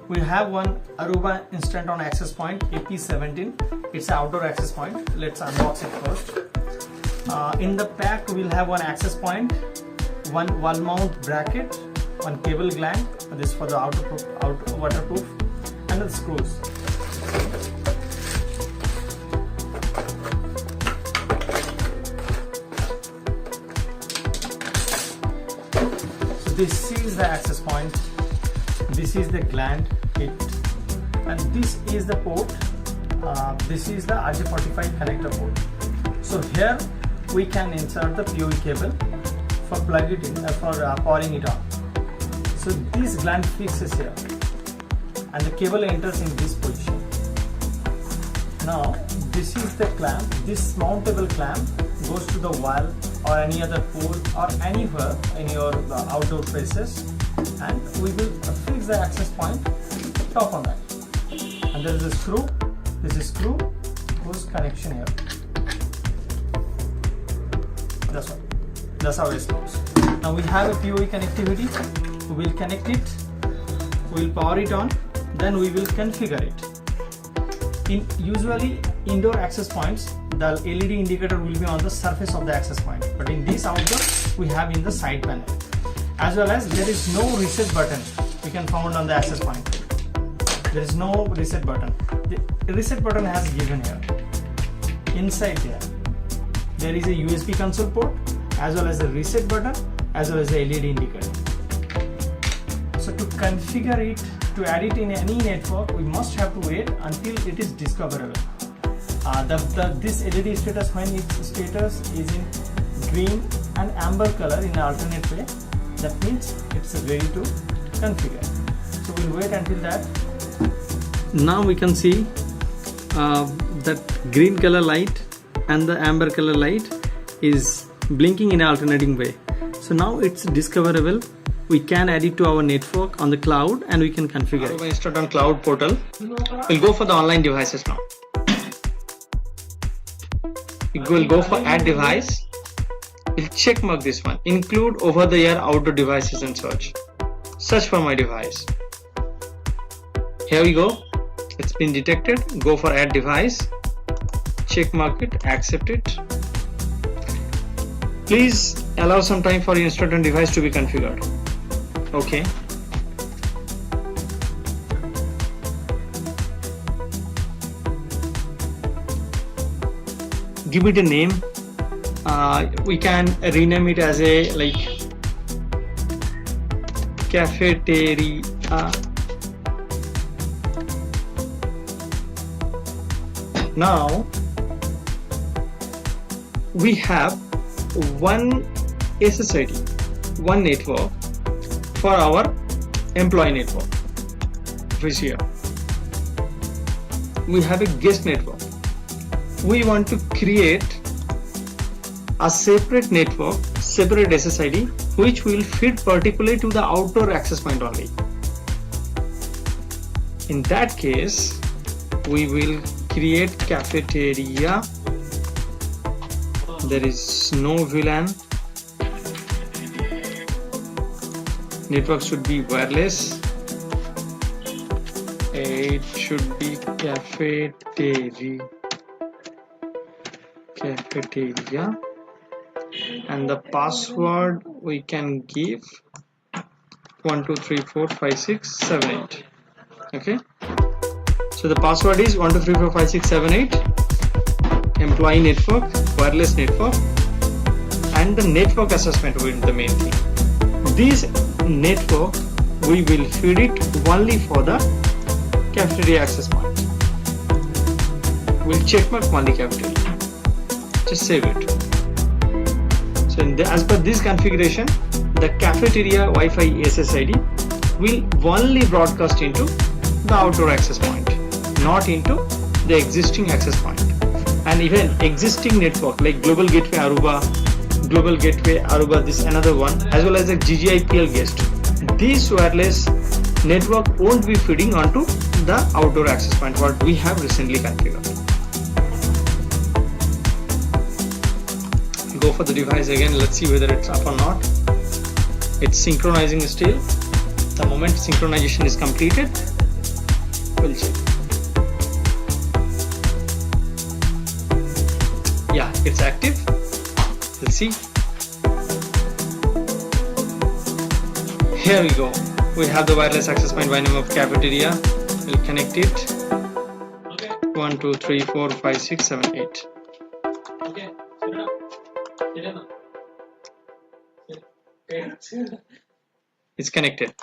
we have one Aruba Instant On access point AP17. It's an outdoor access point. Let's unbox it first. In the pack we'll have one access point, one wall mount bracket, one cable gland, this for the outer waterproof, and the screws. So this is the access point, this is the gland kit, and this is the port. This is the RJ45 connector port. So here we can insert the PoE cable for plug it in, for powering it on. So this gland fixes here and the cable enters in this position. Now this is the clamp. This mountable clamp goes to the wall or any other pole or anywhere in your outdoor places, and we will fix the access point top on that. And there is a screw. This is screw goes connection here. That's how it goes. Now we have a PoE connectivity. We will connect it, we will power it on, then we will configure it. In usually indoor access points, the LED indicator will be on the surface of the access point, but in this outdoor we have in the side panel, as well as there is no reset button we can found on the access point. There is no reset button. The reset button has given here. Inside there is a USB console port, as well as the reset button, as well as the LED indicator. So to configure it, to add it in any network, we must have to wait until it is discoverable. This LED status, when its status is in green and amber color in alternate way, that means it's ready to configure. So we'll wait until that. Now we can see that green color light and the amber color light is blinking in an alternating way. So now it's discoverable. We can add it to our network on the cloud and we can configure it. Aruba Instant On Cloud portal. We'll go for the online devices now. We'll go for add device. We'll check mark this one. Include over the air outdoor devices and search. Search for my device. Here we go. It's been detected. Go for add device. Check mark it. Accept it. Please allow some time for your Instant On device to be configured. Okay. Give it a name. We can rename it as a cafeteria. Now we have one SSID, one network for our employee network, which is here. We have a guest network. We want to create a separate network, separate SSID, which will feed particularly to the outdoor access point only. In that case, we will create cafeteria. There is no VLAN. Network should be wireless. It should be cafeteria, and the password we can give 12345678. Okay, so the password is 12345678. Employee network, wireless network, and the network assessment will be the main thing. This network we will feed it only for the cafeteria access point. We'll check mark only cafeteria. Just save it. So as per this configuration, the cafeteria Wi-Fi SSID will only broadcast into the outdoor access point, not into the existing access point. And even existing network like Global Gateway Aruba, this another one, as well as a GGIPL guest. This wireless network won't be feeding onto the outdoor access point what we have recently configured. Go for the device again. Let's see whether it's up or not. It's synchronizing still. The moment synchronization is completed, We'll check. Yeah, it's active. We'll see. Here we go. We have the wireless access point by name of cafeteria. We'll connect it. Okay. 1, 2, 3, 4, 5, 6, 7, 8. Okay. It's connected.